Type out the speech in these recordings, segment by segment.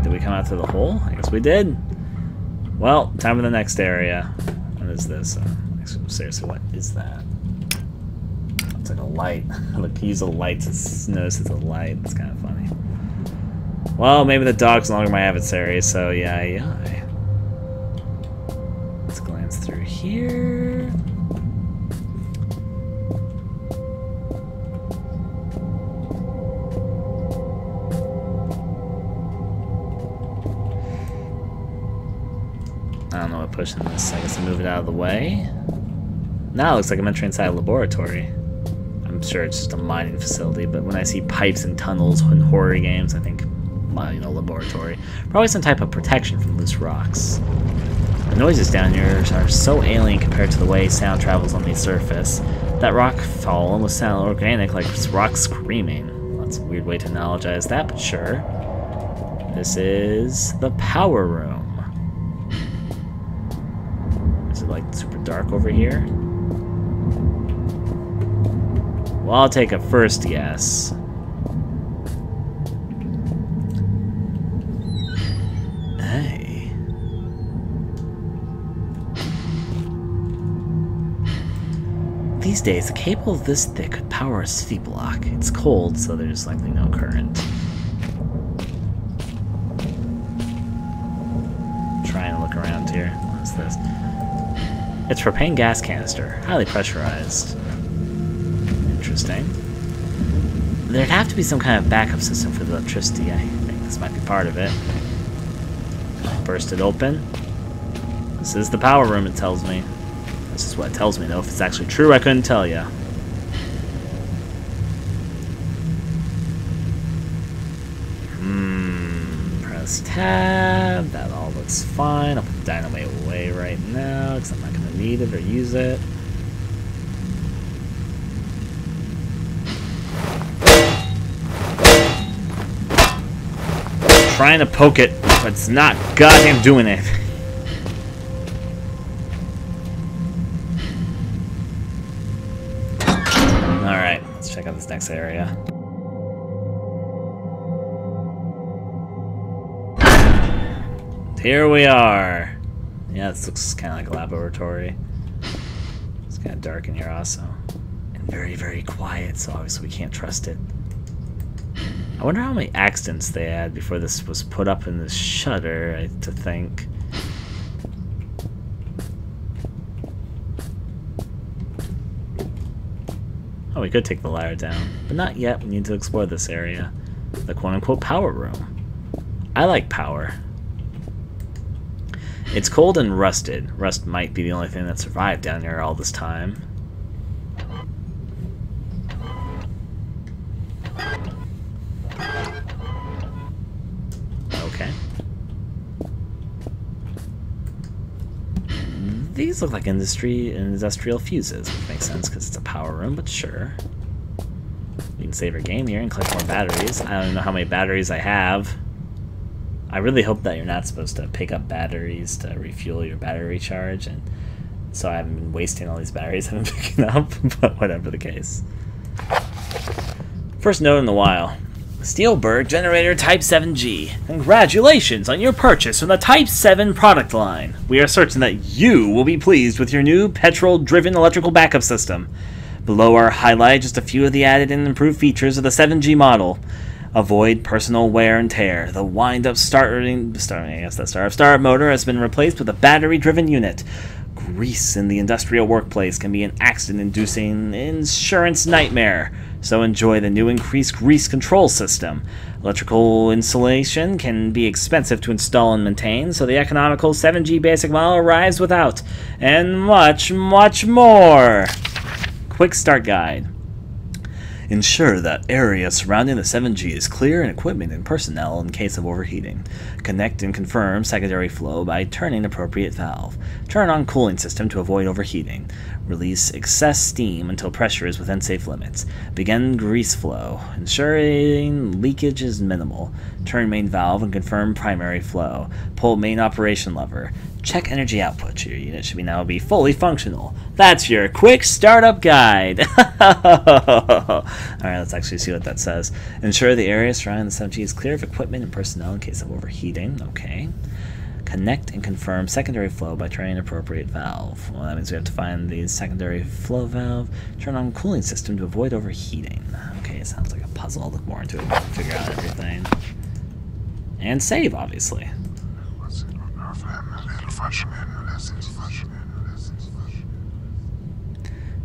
Did we come out to the hole? I guess we did. Well, time for the next area. What is this? Seriously, what is that? It's like a light. Look, use a light to notice it's a light. It's kind of funny. Well, maybe the dog's no longer my adversary, so yeah. Let's glance through here. I don't know what pushing this. I guess I move it out of the way. Now it looks like I'm entering inside a laboratory. I'm sure it's just a mining facility, but when I see pipes and tunnels in horror games, I think, well, you know, laboratory. Probably some type of protection from loose rocks. The noises down here are so alien compared to the way sound travels on the surface. That rock fall almost sound organic, like rocks screaming. Well, that's a weird way to analogize that, but sure. This is the power room. Is it like super dark over here? Well, I'll take a first guess. Hey. These days, a cable this thick could power a city block. It's cold, so there's likely no current. Trying to look around here. What is this? It's propane gas canister, highly pressurized. Interesting. There'd have to be some kind of backup system for the electricity. I think this might be part of it. Burst it open. This is the power room, it tells me. This is what it tells me, though. If it's actually true, I couldn't tell you. Press tab. That all looks fine. I'll put the dynamite away right now because I'm not going to need it or use it. Trying to poke it, but it's not goddamn doing it. Alright, let's check out this next area. Here we are. Yeah, this looks kind of like a laboratory. It's kind of dark in here also. And very, very quiet, so obviously we can't trust it. I wonder how many accidents they had before this was put up in this shutter, to think. Oh, we could take the ladder down, but not yet. We need to explore this area. The quote-unquote power room. I like power. It's cold and rusted. Rust might be the only thing that survived down here all this time. Okay. These look like industrial fuses, which makes sense because it's a power room, but sure. We can save our game here and collect more batteries. I don't even know how many batteries I have. I really hope that you're not supposed to pick up batteries to refuel your battery charge, and so I haven't been wasting all these batteries I've been picking up, but whatever the case. First note in a while. Steelberg Generator Type 7G. Congratulations on your purchase from the Type 7 product line. We are certain that you will be pleased with your new petrol-driven electrical backup system. Below are highlighted just a few of the added and improved features of the 7G model. Avoid personal wear and tear. The wind-up start motor has been replaced with a battery-driven unit. Grease in the industrial workplace can be an accident-inducing insurance nightmare, so enjoy the new increased grease control system. Electrical insulation can be expensive to install and maintain, so the economical 7G basic model arrives without, and much, much more. Quick start guide. Ensure that area surrounding the 7G is clear in equipment and personnel in case of overheating. Connect and confirm secondary flow by turning appropriate valve. Turn on cooling system to avoid overheating. Release excess steam until pressure is within safe limits. Begin grease flow, ensuring leakage is minimal. Turn main valve and confirm primary flow. Pull main operation lever. Check energy output. Your unit should now be fully functional. That's your quick startup guide. Alright, let's actually see what that says. Ensure the area surrounding the 7G is clear of equipment and personnel in case of overheating. Okay. Connect and confirm secondary flow by turning an appropriate valve. Well, that means we have to find the secondary flow valve, turn on cooling system to avoid overheating. Okay, it sounds like a puzzle. I'll look more into it and figure out everything. And save, obviously.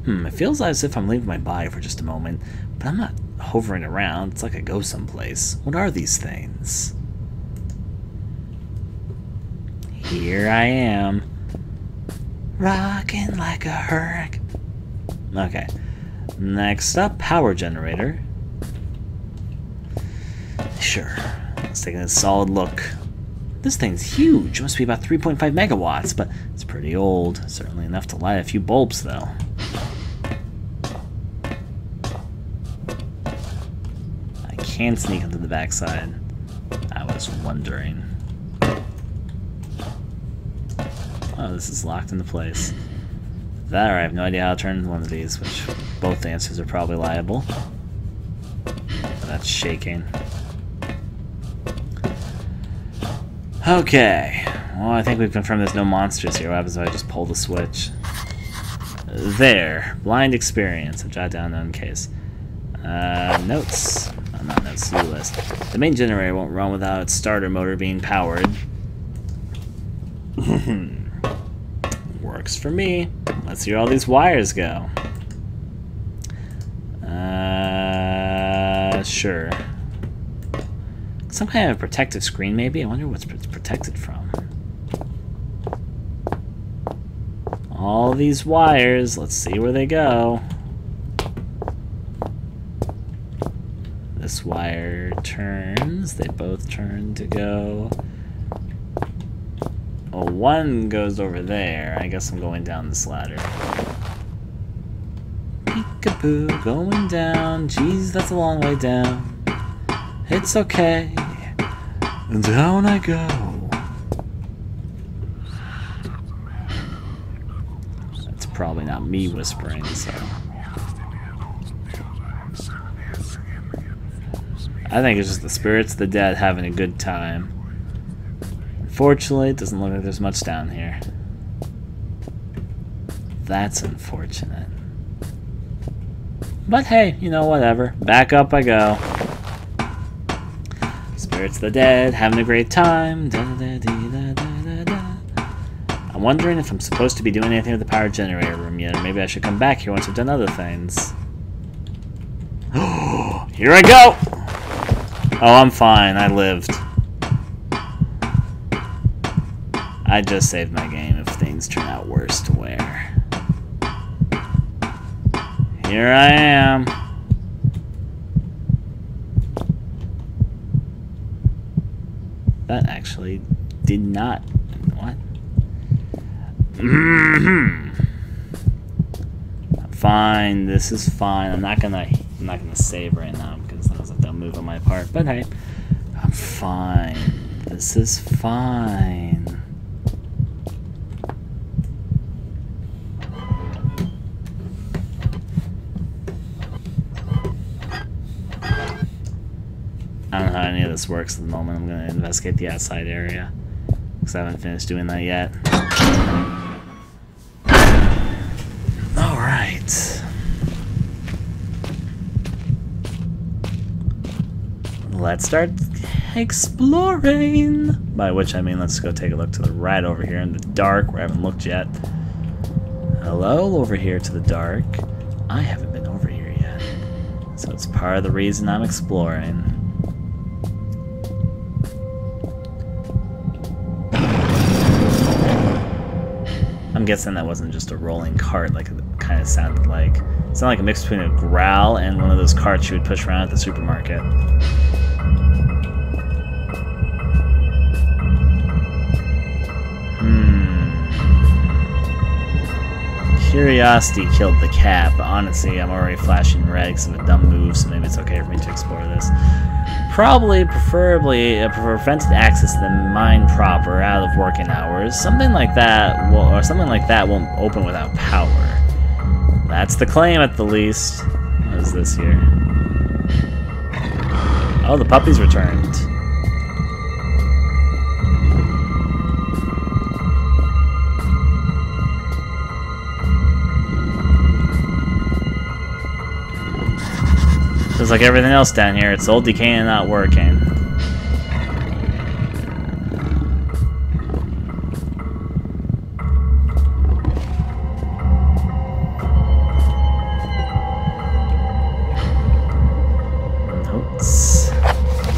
It feels as if I'm leaving my body for just a moment, but I'm not hovering around. It's like I go someplace. What are these things? Here I am. Rocking like a hurricane. Okay. Next up, power generator. Sure. Let's take a solid look. This thing's huge. It must be about 3.5 megawatts, but it's pretty old. Certainly enough to light a few bulbs, though. I can sneak onto the backside. I was wondering. Oh, this is locked into place. That or I have no idea how to turn one of these, which both answers are probably liable. That's shaking. Okay. Well, I think we've confirmed there's no monsters here. What happens if I just pull the switch? There. Blind experience. I've jotted down in case. Notes. Oh, not notes. To-do list. The main generator won't run without its starter motor being powered. Works for me. Let's see where all these wires go. Sure. Some kind of protective screen, maybe? I wonder what's protected from. All these wires, let's see where they go. This wire turns. They both turn to go. Oh, one goes over there. I guess I'm going down this ladder. Peekaboo, going down. Jeez, that's a long way down. It's okay. And down I go. That's probably not me whispering, so. I think it's just the spirits of the dead having a good time. Unfortunately, it doesn't look like there's much down here. That's unfortunate. But hey, you know, whatever. Back up I go. Spirits of the dead, having a great time. I'm wondering if I'm supposed to be doing anything with the power generator room yet, or maybe I should come back here once I've done other things. Here I go! Oh, I'm fine. I lived. I just saved my game if things turn out worse to wear. Here I am. That actually did not. What? Fine. This is fine. I'm not gonna save right now because that was a dumb move on my part. But hey, I'm fine. This is fine. I don't know how any of this works at the moment. I'm going to investigate the outside area because I haven't finished doing that yet. Alright. Let's start exploring. By which I mean let's go take a look to the right over here in the dark where I haven't looked yet. Hello over here to the dark. I haven't been over here yet. So it's part of the reason I'm exploring. I'm guessing that wasn't just a rolling cart like it kind of sounded like. It sounded like a mix between a growl and one of those carts you would push around at the supermarket. Curiosity killed the cat, but honestly, I'm already flashing red because of a dumb move, so maybe it's okay for me to explore this. probably, preferably, prevented access to the mine proper out of working hours. Something like that, won't open without power. That's the claim, at the least. What is this here? Oh, the puppy's returned. Just like everything else down here, it's old, decaying, and not working. Notes.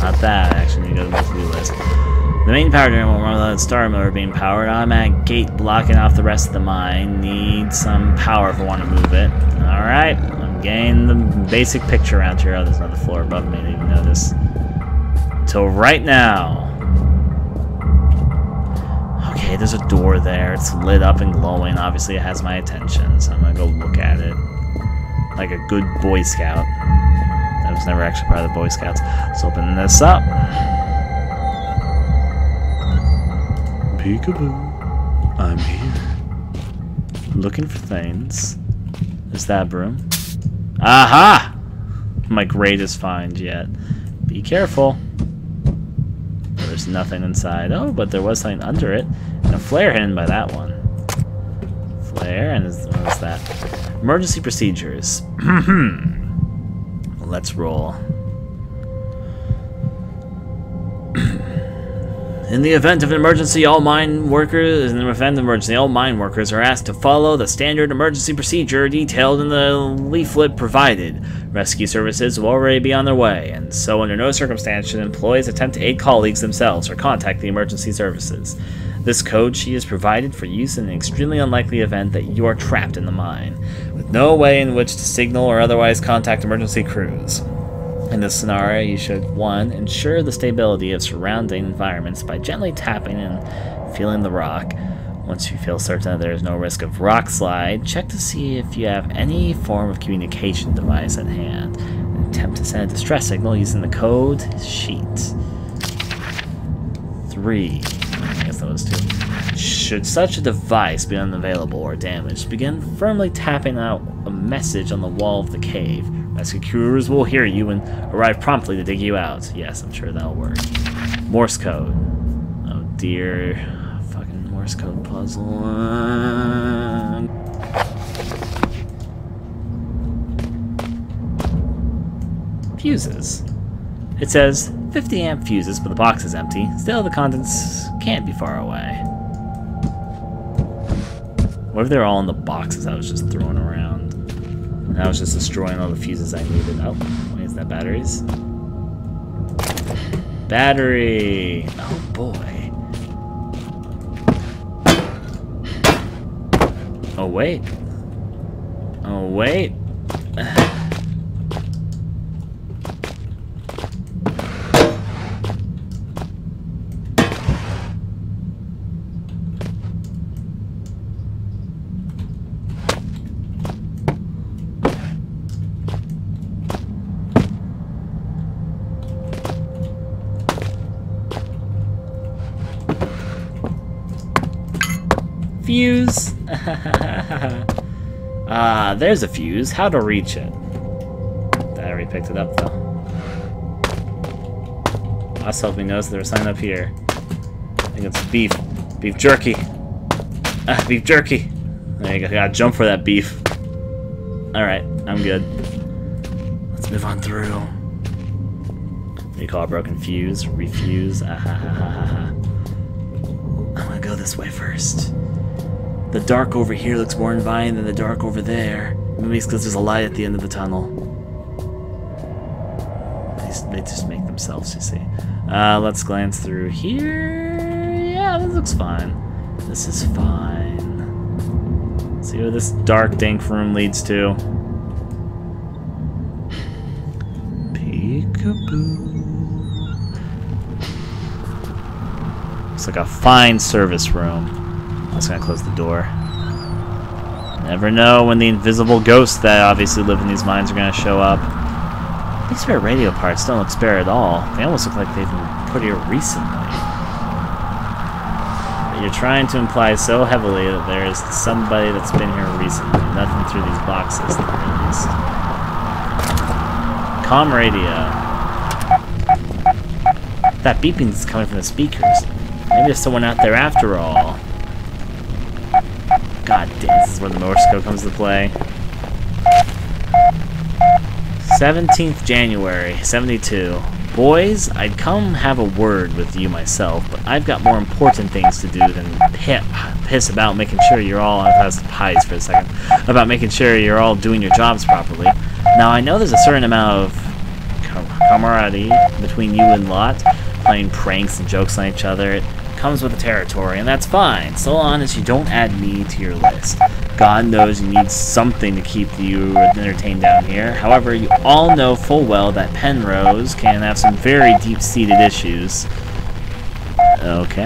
Not that. I actually need to go to the to-do list. The main power generator won't run without the star motor being powered. Automatic gate blocking off the rest of the mine. Need some power if I want to move it. Alright. Getting the basic picture around here. Oh, there's another floor above me. I didn't even notice. Until right now. Okay, there's a door there. It's lit up and glowing. Obviously, it has my attention, so I'm gonna go look at it. Like a good Boy Scout. I was never actually part of the Boy Scouts. Let's open this up. Peekaboo. I'm here. Looking for things. There's that broom. Aha! My greatest find yet. Be careful. There's nothing inside. Oh, but there was something under it. And a flare hidden by that one. Flare, and what is that? Emergency procedures. Let's roll. In the event of an emergency, all mine workers are asked to follow the standard emergency procedure detailed in the leaflet provided. Rescue services will already be on their way, and so under no circumstance should employees attempt to aid colleagues themselves or contact the emergency services. This code sheet is provided for use in an extremely unlikely event that you are trapped in the mine, with no way in which to signal or otherwise contact emergency crews. In this scenario, you should 1. Ensure the stability of surrounding environments by gently tapping and feeling the rock. Once you feel certain that there is no risk of rock slide, check to see if you have any form of communication device at hand. And attempt to send a distress signal using the code sheet. 3. I guess that was 2. Should such a device be unavailable or damaged, begin firmly tapping out a message on the wall of the cave. Rescue crews will hear you and arrive promptly to dig you out. Yes, I'm sure that'll work. Morse code. Oh dear. Fucking Morse code puzzle. Fuses. It says 50 amp fuses, but the box is empty. Still, the contents can't be far away. What if they're all in the boxes I was just throwing around? And I was just destroying all the fuses I needed. Oh, wait, is that batteries? Battery! Oh boy. Oh wait. Oh wait. Fuse. Ah, there's a fuse. How to reach it? I already picked it up though. Us helped me notice there was a sign up here. I think it's beef. Beef jerky. Beef jerky. There you go. I gotta jump for that beef. Alright, I'm good. Let's move on through. What do you call a broken fuse? Refuse. I'm gonna go this way first. The dark over here looks more inviting than the dark over there. Maybe it's because there's a light at the end of the tunnel. They just make themselves, you see. Let's glance through here. Yeah, this looks fine. This is fine. See where this dark, dank room leads to. Peekaboo. Looks like a fine service room. I'm just gonna close the door. Never know when the invisible ghosts that obviously live in these mines are gonna show up. These spare radio parts don't look spare at all. They almost look like they've been put here recently. You're trying to imply so heavily that there is somebody that's been here recently. Nothing through these boxes, at least. Comm radio. That beeping's coming from the speakers. Maybe there's someone out there after all. God damn, this is where the Morse code comes to play. 17th January, 72. Boys, I'd come have a word with you myself, but I've got more important things to do than piss about making sure you're all, I was pies for a second, about making sure you're all doing your jobs properly. Now, I know there's a certain amount of camaraderie between you and Lot, playing pranks and jokes on each other. It comes with the territory, and that's fine, so long as you don't add me to your list. God knows you need something to keep you entertained down here. However, you all know full well that Penrose can have some very deep-seated issues. Okay.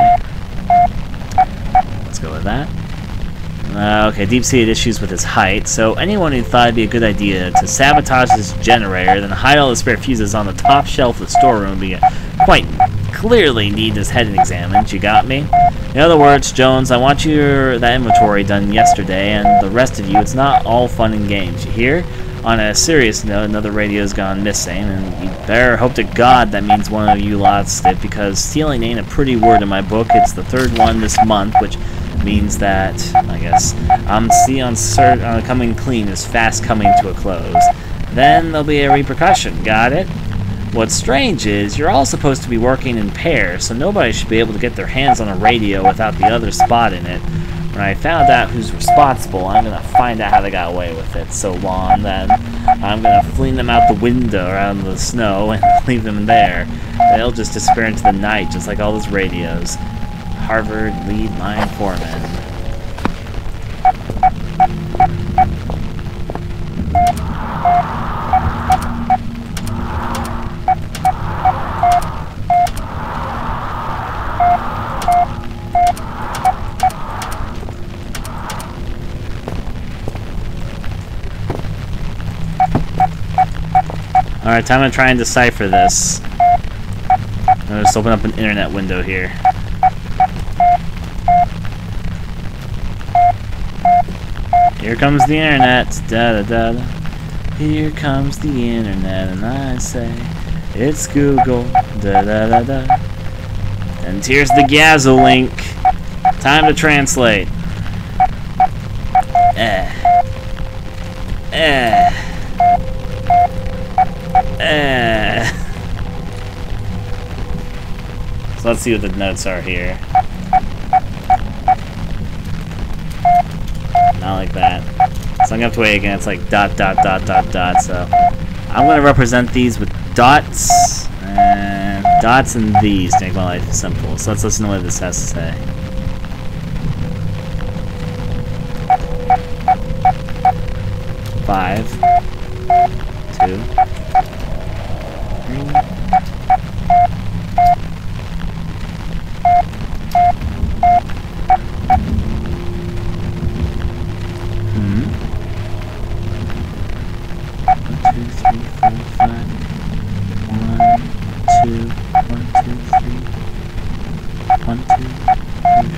Let's go with that. Okay, deep-seated issues with his height, so anyone who thought it'd be a good idea to sabotage this generator, then hide all the spare fuses on the top shelf of the storeroom would be quite clearly need his head examined. You got me? In other words, Jones, I want that inventory done yesterday, and the rest of you, it's not all fun and games, you hear? On a serious note, another radio's gone missing, and you better hope to God that means one of you lost it, because stealing ain't a pretty word in my book. It's the third one this month, which means that, I guess, coming clean is fast coming to a close. Then there'll be a repercussion, got it? What's strange is, you're all supposed to be working in pairs, so nobody should be able to get their hands on a radio without the other spotting it. When I found out who's responsible, I'm gonna find out how they got away with it so long, then I'm gonna fling them out the window or out in the snow and leave them there. They'll just disappear into the night, just like all those radios. Harvard lead line foreman. Alright, time to try and decipher this. I'll just open up an internet window here. Here comes the internet, da da da. Here comes the internet, and I say, it's Google, da da da da. And here's the Gazzle link. Time to translate. So let's see what the notes are here. Not like that. So I'm gonna have to wait again. It's like dot dot dot dot dot. So I'm gonna represent these with dots and these to make my life simple. So let's listen to what this has to say. Five, 2, 3.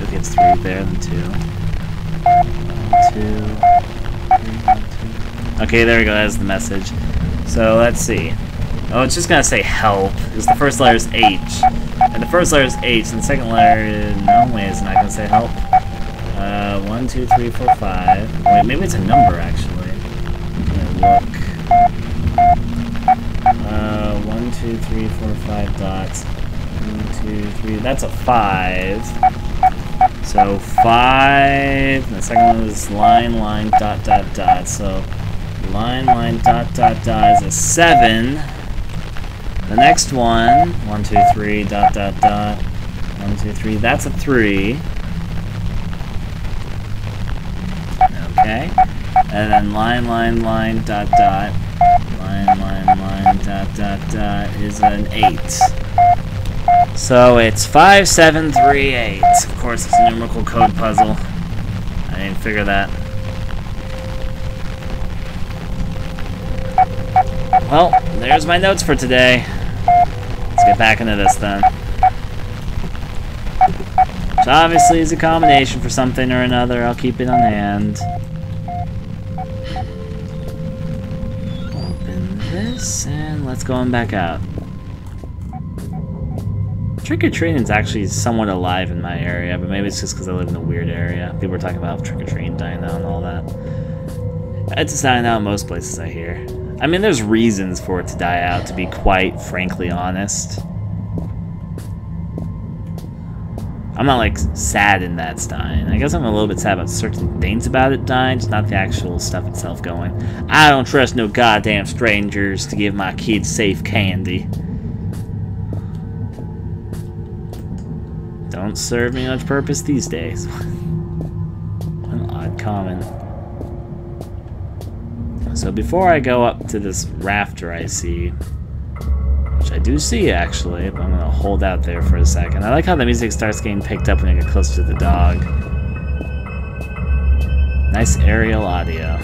Okay, it's 3 there, then 2. 1, 2, 3, 1, 2. Okay, there we go, that's the message. So, let's see. Oh, it's just gonna say help, because the first letter is H. And the first letter is H, and the second letter is... No, wait, it's not gonna say help. 1, 2, 3, 4, 5. Wait, maybe it's a number, actually. I'm gonna look. 1, 2, 3, 4, 5 dots. 1, 2, 3. That's a 5. So 5. And the second one is line, dot, dot, dot. So line, dot, dot, dot is a 7. The next one, 1, 2, 3, dot, dot, dot. 1, 2, 3. That's a 3. Okay. And then line, dot, dot. Line, dot, dot, dot is an 8. So it's 5, 7, 3, 8. Of course, it's a numerical code puzzle. I didn't figure that. Well, there's my notes for today. Let's get back into this then. Which obviously is a combination for something or another. I'll keep it on hand. Open this, and let's go on back out. Trick-or-treating is actually somewhat alive in my area, but maybe it's just because I live in a weird area. People are talking about trick-or-treating dying out and all that. It's dying out in most places I hear. I mean, there's reasons for it to die out, to be quite frankly honest. I'm not, like, sad in that it's dying. I guess I'm a little bit sad about certain things about it dying, just not the actual stuff itself going. I don't trust no goddamn strangers to give my kids safe candy. Don't serve me much purpose these days. An odd comment. So before I go up to this rafter I see, which I do see actually, but I'm gonna hold out there for a second. I like how the music starts getting picked up when I get close to the dog. Nice aerial audio.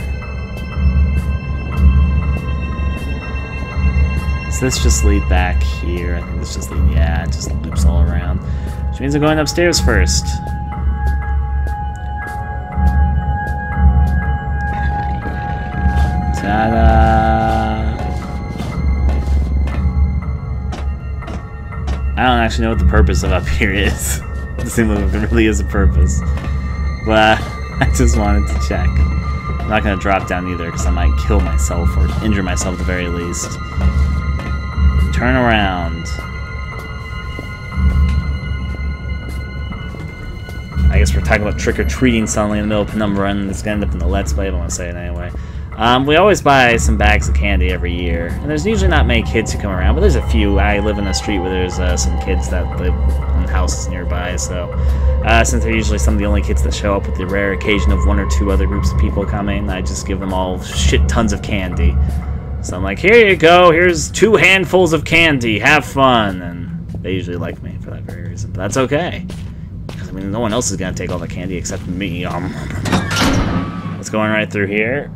Does this just lead back here? I think this just leads, yeah, it just loops all around. Which means I'm going upstairs first. Ta-da! I don't actually know what the purpose of up here is. It doesn't seem like there really is a purpose. But I just wanted to check. I'm not going to drop down either because I might kill myself or injure myself at the very least. Turn around. I guess we're talking about trick-or-treating suddenly in the middle of Penumbra, and it's going to end up in the Let's Play, but I want to say it anyway. We always buy some bags of candy every year, and there's usually not many kids who come around, but there's a few. I live in a street where there's some kids that live in houses nearby, so since they're usually some of the only kids that show up with the rare occasion of one or two other groups of people coming, I just give them all shit tons of candy. So I'm like, here you go, here's 2 handfuls of candy, have fun, and they usually like me for that very reason, but that's okay. I mean, no one else is going to take all the candy except me. It's going right through here.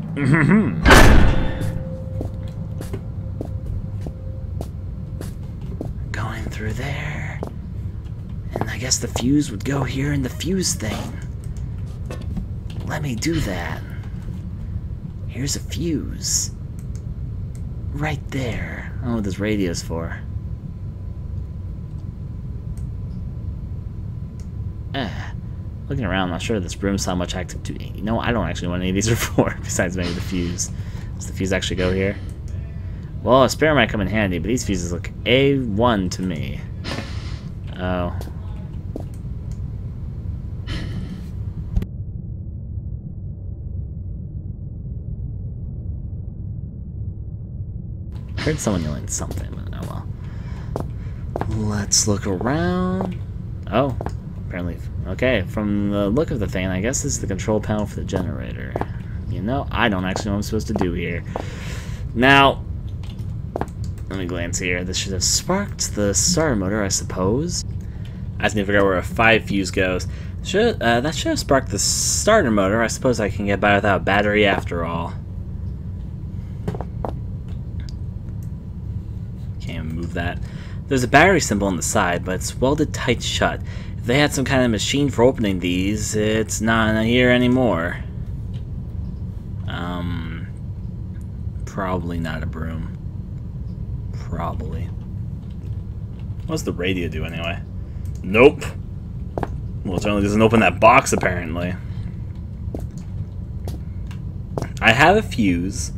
Going through there. And I guess the fuse would go here in the fuse thing. Let me do that. Here's a fuse. Right there. I don't know what this radio's for. Looking around, I'm not sure this room's how much activity. You know, I don't actually know what any of these are for, besides maybe the fuse. Does the fuse actually go here? Well, a spare might come in handy, but these fuses look A1 to me. Oh. I heard someone yelling something, but oh well. Let's look around. Oh. Apparently, okay, from the look of the thing, I guess this is the control panel for the generator. You know, I don't actually know what I'm supposed to do here. Now, let me glance here. This should have sparked the starter motor, I suppose. I just need to figure out where a 5 fuse goes. That should have sparked the starter motor. I suppose I can get by without a battery after all. Can't even move that. There's a battery symbol on the side, but it's welded tight shut. If they had some kind of machine for opening these, it's not here anymore. Probably not a broom. Probably. What's the radio do anyway? Nope. Well, it certainly doesn't open that box, apparently. I have a fuse,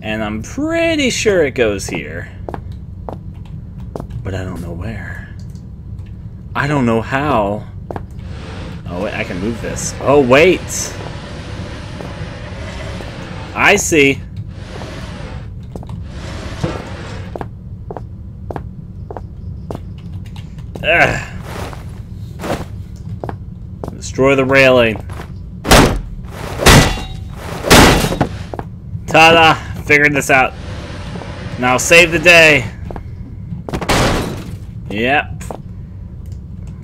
and I'm pretty sure it goes here. But I don't know where. I don't know how. Oh, wait, I can move this. Oh, wait. I see. Ugh. Destroy the railing. Ta-da! Figured this out. Now save the day. Yep.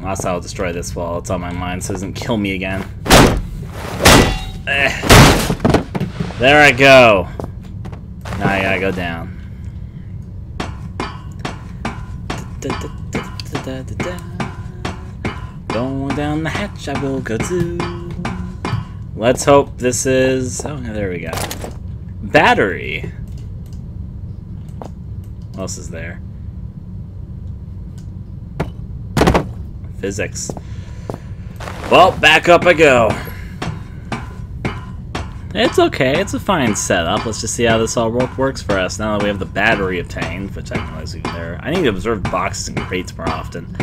Last I'll destroy this wall. It's on my mind so it doesn't kill me again. There I go. Now I gotta go down. Going down the hatch I will go to. Let's hope this is... Oh, there we go. Battery. What else is there? Physics. Well, back up I go. It's okay. It's a fine setup. Let's just see how this all works for us now that we have the battery obtained, which I didn't realize was there. I need to observe boxes and crates more often.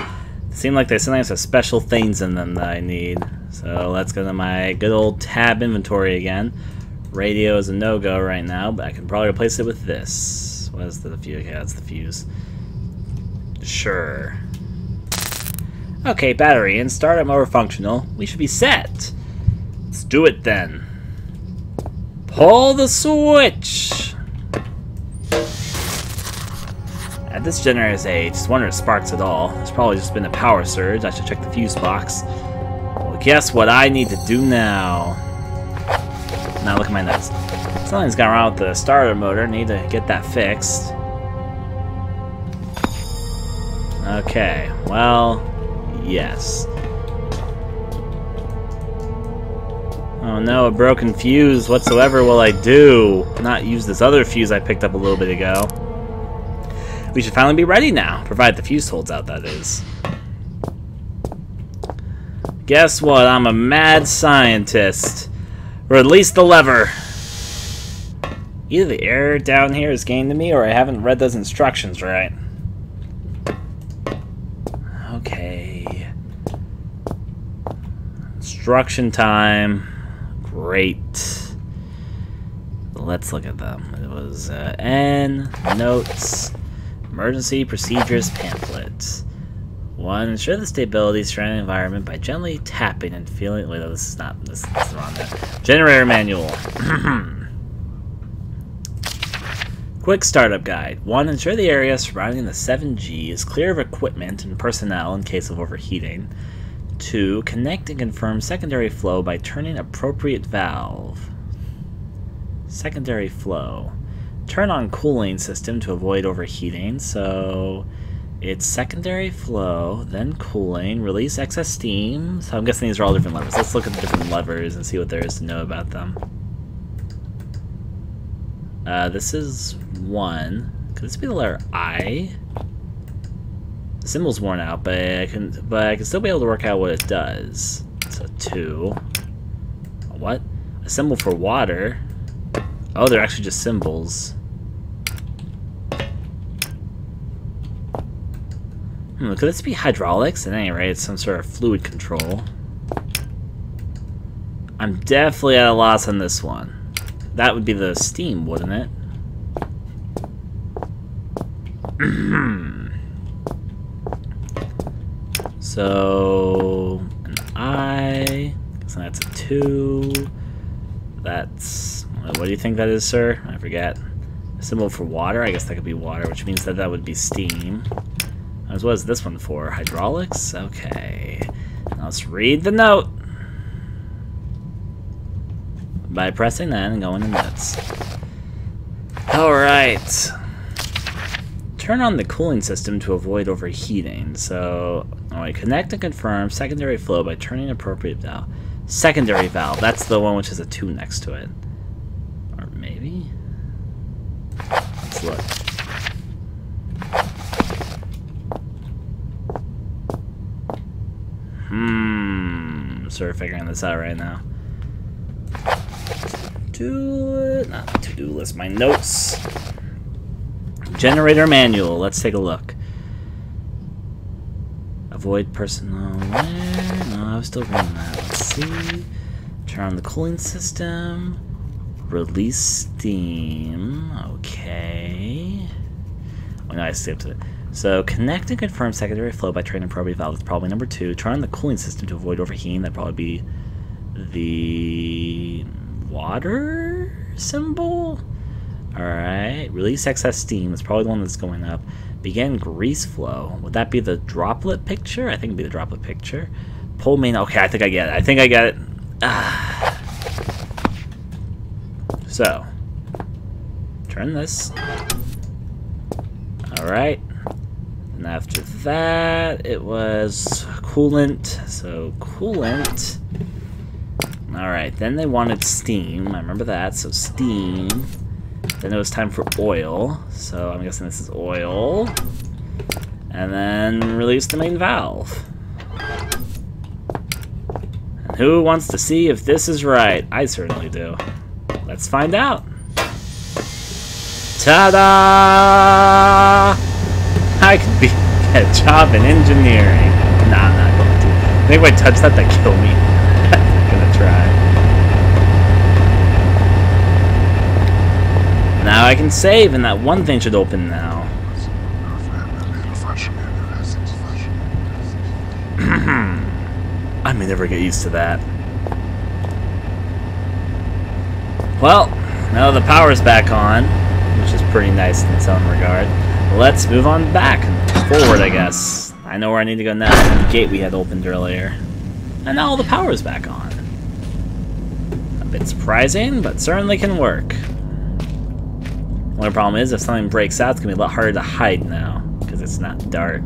It seems like they sometimes have special things in them that I need. So let's go to my good old tab inventory again. Radio is a no-go right now, but I can probably replace it with this. What is the fuse? Okay, that's the fuse. Sure. Okay, battery in. Startup motor functional. We should be set. Let's do it then. Pull the switch! At this generator's age, just wonder if it sparks at all. It's probably just been a power surge. I should check the fuse box. Well, guess what I need to do now? Now look at my notes. Something's gone wrong with the starter motor. Need to get that fixed. Okay, well, yes. Oh no, a broken fuse whatsoever will I do? Not use this other fuse I picked up a little bit ago. We should finally be ready now, provided the fuse holds out, that is. Guess what? I'm a mad scientist. Release the lever. Either the error down here is getting to me, or I haven't read those instructions right. Okay. Instruction time. Great. Let's look at them. It was N, notes, emergency procedures pamphlet. 1. Ensure the stability of surrounding environment by gently tapping and feeling. Wait, no, this is not. This is wrong there. Generator manual. Quick startup guide. 1. Ensure the area surrounding the 7G is clear of equipment and personnel in case of overheating. 2. Connect and confirm secondary flow by turning appropriate valve. Secondary flow. Turn on cooling system to avoid overheating. So it's secondary flow, then cooling, release excess steam. So I'm guessing these are all different levers. Let's look at the different levers and see what there is to know about them. This is 1. Could this be the letter I? The symbol's worn out, but I can still be able to work out what it does. So 2. What? A symbol for water. Oh, they're actually just symbols. Could this be hydraulics? At any rate, it's some sort of fluid control. I'm definitely at a loss on this one. That would be the steam, wouldn't it? So an I, so that's a 2. That's, what do you think that is, sir? I forget. A symbol for water. I guess that could be water, which means that would be steam. What is this one for? Hydraulics? Okay. Now let's read the note. By pressing that and going to notes. Alright. Turn on the cooling system to avoid overheating. So, alright, connect and confirm secondary flow by turning appropriate valve. Secondary valve, that's the one which has a 2 next to it. Or maybe? Let's look. Sort of figuring this out right now. Not to-do list, my notes. Generator manual, let's take a look. Avoid personal wear. No, I was still reading that. Let's see. Turn on the cooling system. Release steam. Okay. Oh no, I skipped it. So connect and confirm secondary flow by turning appropriate valve. That's probably number 2. Turn on the cooling system to avoid overheating. That'd probably be the water symbol. Alright. Release excess steam. That's probably the one that's going up. Begin grease flow. Would that be the droplet picture? I think it'd be the droplet picture. Pull main. Okay, I think I get it. I think I get it. So, turn this. Alright. And after that, it was coolant. So coolant. Alright, then they wanted steam. I remember that. So steam. Then it was time for oil. So I'm guessing this is oil. And then release the main valve. And who wants to see if this is right? I certainly do. Let's find out. Ta-da! I could get a job in engineering. Nah, I'm not going to. I think if I touch that, that kill me. I'm gonna try. Now I can save, and that one thing should open now. I may never get used to that. Well, now the power's back on, which is pretty nice in its own regard. Let's move on back and forward, I guess. I know where I need to go now. The gate we had opened earlier. And now all the power's back on. A bit surprising, but certainly can work. Only problem is, if something breaks out, it's going to be a lot harder to hide now, because it's not dark.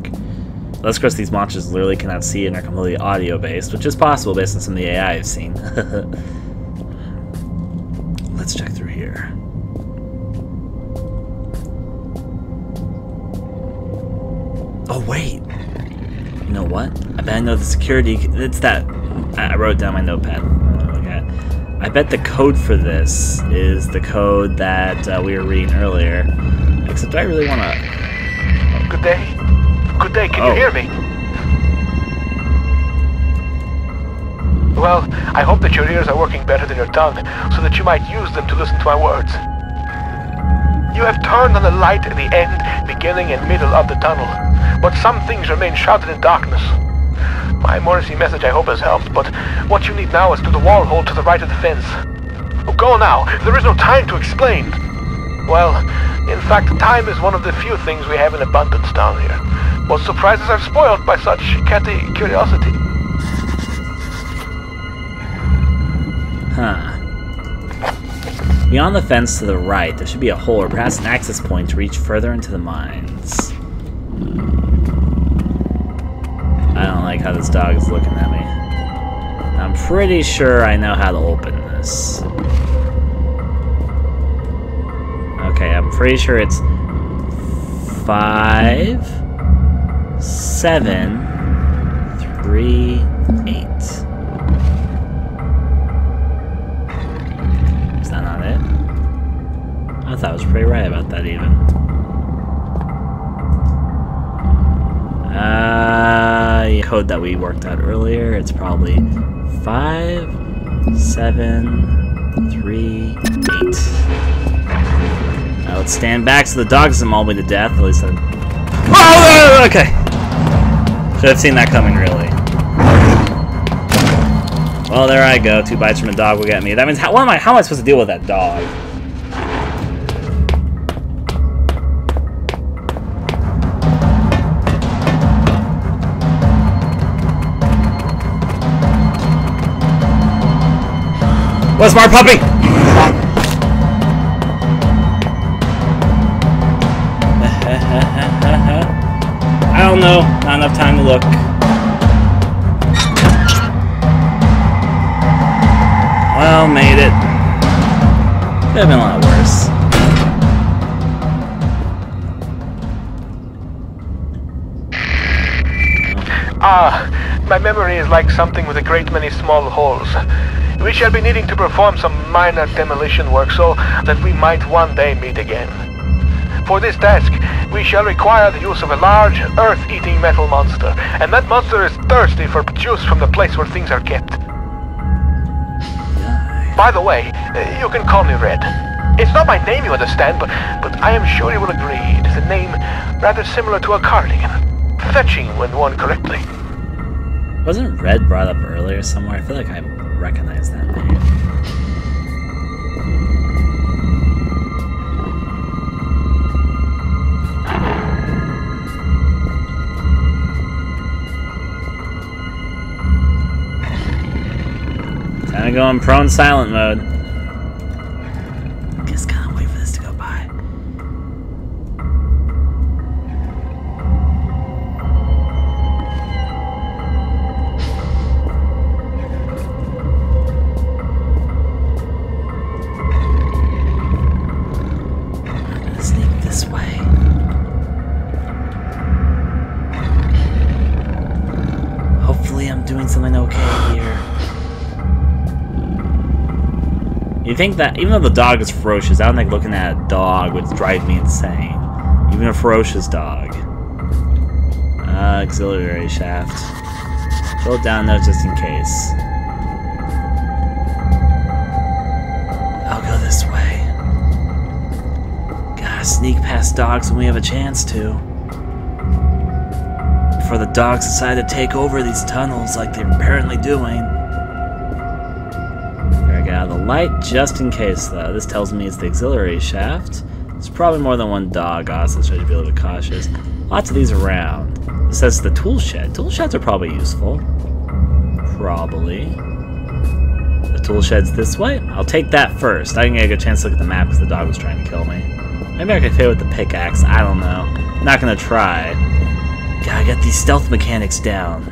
Let's of course these monsters literally cannot see and are completely audio-based, which is possible based on some of the AI I've seen. Let's check through here. Oh wait! You know what? I bet I know the security... It's that... I wrote down my notepad. Okay. I bet the code for this is the code that we were reading earlier. Except I really want to... Good day. Good day, can you hear me? Well, I hope that your ears are working better than your tongue, so that you might use them to listen to my words. You have turned on the light at the end, beginning and middle of the tunnel, but some things remain shrouded in darkness. My Morrissey message I hope has helped, but what you need now is through the wall hole to the right of the fence. Oh, go now, there is no time to explain. Well, in fact, time is one of the few things we have in abundance down here. What surprises are spoiled by such catty curiosity. Huh. Beyond the fence to the right, there should be a hole or perhaps an access point to reach further into the mines. I don't like how this dog is looking at me. I'm pretty sure I know how to open this. Okay, I'm pretty sure it's 5, 7, 3, 8. Is that not it? I thought I was pretty right about that even. The code that we worked out earlier, it's probably 5, 7, 3, 8. Now let's stand back so the dog doesn't maul me to death, at least I... Oh, okay! Should have seen that coming, really. Well, there I go. 2 bites from a dog will get me. That means, how am I supposed to deal with that dog? What's my puppy? I don't know. Not enough time to look. Well, made it. Could have been a lot worse. My memory is like something with a great many small holes. We shall be needing to perform some minor demolition work so that we might one day meet again. For this task, we shall require the use of a large, earth-eating metal monster, and that monster is thirsty for juice from the place where things are kept. By the way, you can call me Red. It's not my name, you understand, but I am sure you will agree it is a name rather similar to a cardigan. Fetching when worn correctly. Wasn't Red brought up earlier somewhere? I feel like I recognize that name. Time to go in prone silent mode. Just gotta wait for this to go by. doing something okay here. You think that, even though the dog is ferocious, I don't think looking at a dog would drive me insane. Even a ferocious dog. Auxiliary shaft. Throw it down there just in case. I'll go this way. Gotta sneak past dogs when we have a chance to. Before the dogs decide to take over these tunnels like they're apparently doing. Gotta get out of the light just in case, though. This tells me it's the auxiliary shaft. There's probably more than one dog, so I should be a little bit cautious. Lots of these around. It says the tool shed. Tool sheds are probably useful. Probably. The tool shed's this way? I'll take that first. I didn't get a good chance to look at the map because the dog was trying to kill me. Maybe I could hit it with the pickaxe. I don't know. I'm not gonna try. Gotta get these stealth mechanics down.